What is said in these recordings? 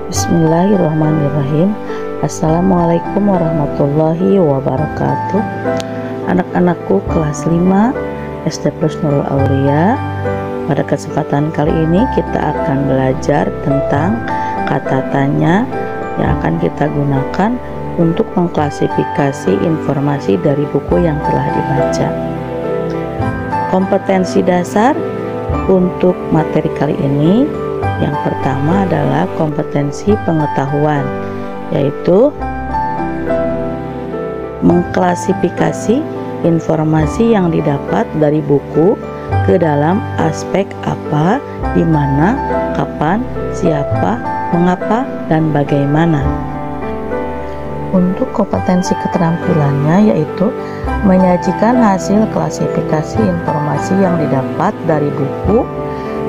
Bismillahirrahmanirrahim. Assalamualaikum warahmatullahi wabarakatuh. Anak-anakku kelas 5 SD Plus Nurul Aulia. Pada kesempatan kali ini kita akan belajar tentang kata tanya yang akan kita gunakan untuk mengklasifikasi informasi dari buku yang telah dibaca. Kompetensi dasar untuk materi kali ini, yang pertama adalah kompetensi pengetahuan, yaitu mengklasifikasi informasi yang didapat dari buku ke dalam aspek apa, di mana, kapan, siapa, mengapa, dan bagaimana. Untuk kompetensi keterampilannya yaitu menyajikan hasil klasifikasi informasi yang didapat dari buku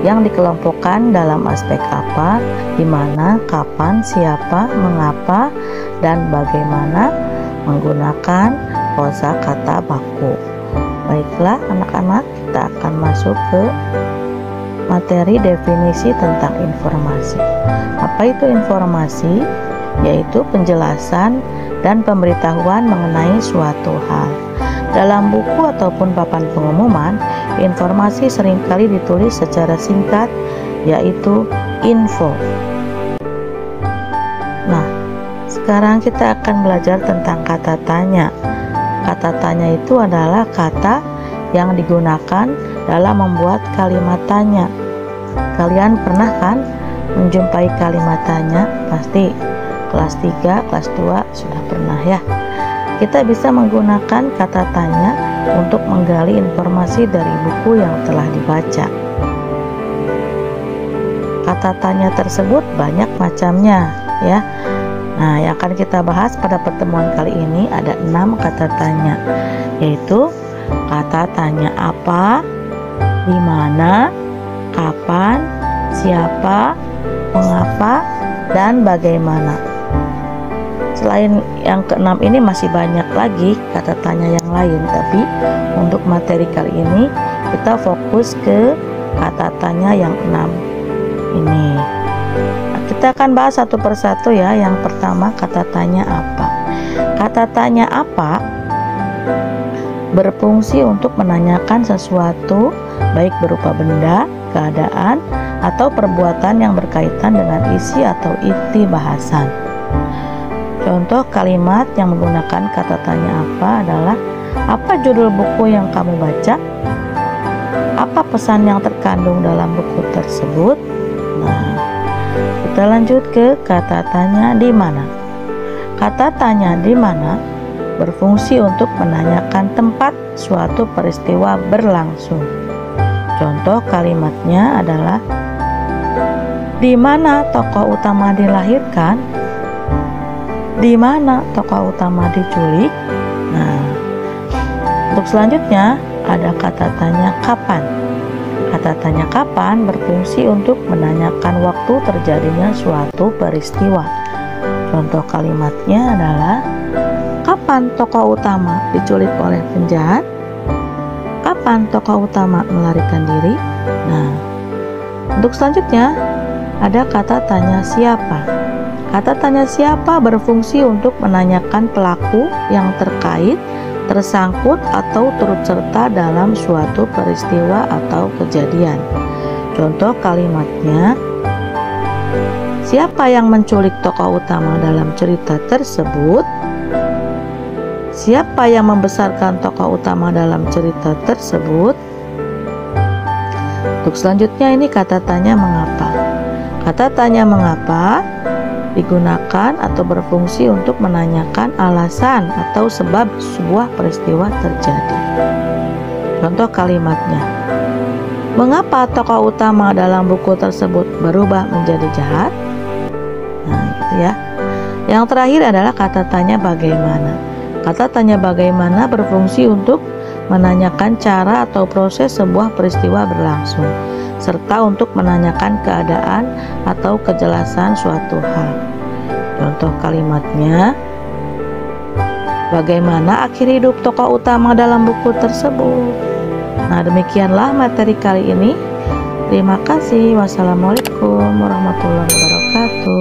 yang dikelompokkan dalam aspek apa, di mana, kapan, siapa, mengapa, dan bagaimana menggunakan kosakata baku. Baiklah anak-anak, kita akan masuk ke materi definisi tentang informasi. Apa itu informasi? Yaitu penjelasan dan pemberitahuan mengenai suatu hal. Dalam buku ataupun papan pengumuman, informasi seringkali ditulis secara singkat, yaitu info. Nah, sekarang kita akan belajar tentang kata tanya. Kata tanya itu adalah kata yang digunakan dalam membuat kalimat tanya. Kalian pernah kan menjumpai kalimat tanya? Pasti kelas 3, kelas 2 sudah pernah ya. Kita bisa menggunakan kata tanya untuk menggali informasi dari buku yang telah dibaca. Kata tanya tersebut banyak macamnya ya. Nah, yang akan kita bahas pada pertemuan kali ini ada 6 kata tanya, yaitu kata tanya apa, di mana, kapan, siapa, mengapa, dan bagaimana. Selain yang ke-6 ini masih banyak lagi kata tanya yang lain, tapi untuk materi kali ini kita fokus ke kata tanya yang 6 ini. Nah, kita akan bahas satu persatu ya. Yang pertama, kata tanya apa. Kata tanya apa berfungsi untuk menanyakan sesuatu, baik berupa benda, keadaan, atau perbuatan yang berkaitan dengan isi atau inti bahasan. Contoh kalimat yang menggunakan kata tanya apa adalah: apa judul buku yang kamu baca? Apa pesan yang terkandung dalam buku tersebut? Nah, kita lanjut ke kata tanya di mana. Kata tanya di mana berfungsi untuk menanyakan tempat suatu peristiwa berlangsung. Contoh kalimatnya adalah: di mana tokoh utama dilahirkan? Di mana tokoh utama diculik? Nah, untuk selanjutnya ada kata tanya kapan. Kata tanya kapan berfungsi untuk menanyakan waktu terjadinya suatu peristiwa. Contoh kalimatnya adalah: kapan tokoh utama diculik oleh penjahat? Kapan tokoh utama melarikan diri? Nah, untuk selanjutnya ada kata tanya siapa. Kata tanya siapa berfungsi untuk menanyakan pelaku yang terkait, tersangkut, atau turut serta dalam suatu peristiwa atau kejadian. Contoh kalimatnya: siapa yang menculik tokoh utama dalam cerita tersebut? Siapa yang membesarkan tokoh utama dalam cerita tersebut? Untuk selanjutnya ini kata tanya mengapa. Kata tanya mengapa digunakan atau berfungsi untuk menanyakan alasan atau sebab sebuah peristiwa terjadi. Contoh kalimatnya: mengapa tokoh utama dalam buku tersebut berubah menjadi jahat? Nah, gitu ya. Yang terakhir adalah kata tanya bagaimana. Kata tanya bagaimana berfungsi untuk menanyakan cara atau proses sebuah peristiwa berlangsung, serta untuk menanyakan keadaan atau kejelasan suatu hal. Contoh kalimatnya: bagaimana akhir hidup tokoh utama dalam buku tersebut? Nah, demikianlah materi kali ini. Terima kasih. Wassalamualaikum warahmatullahi wabarakatuh.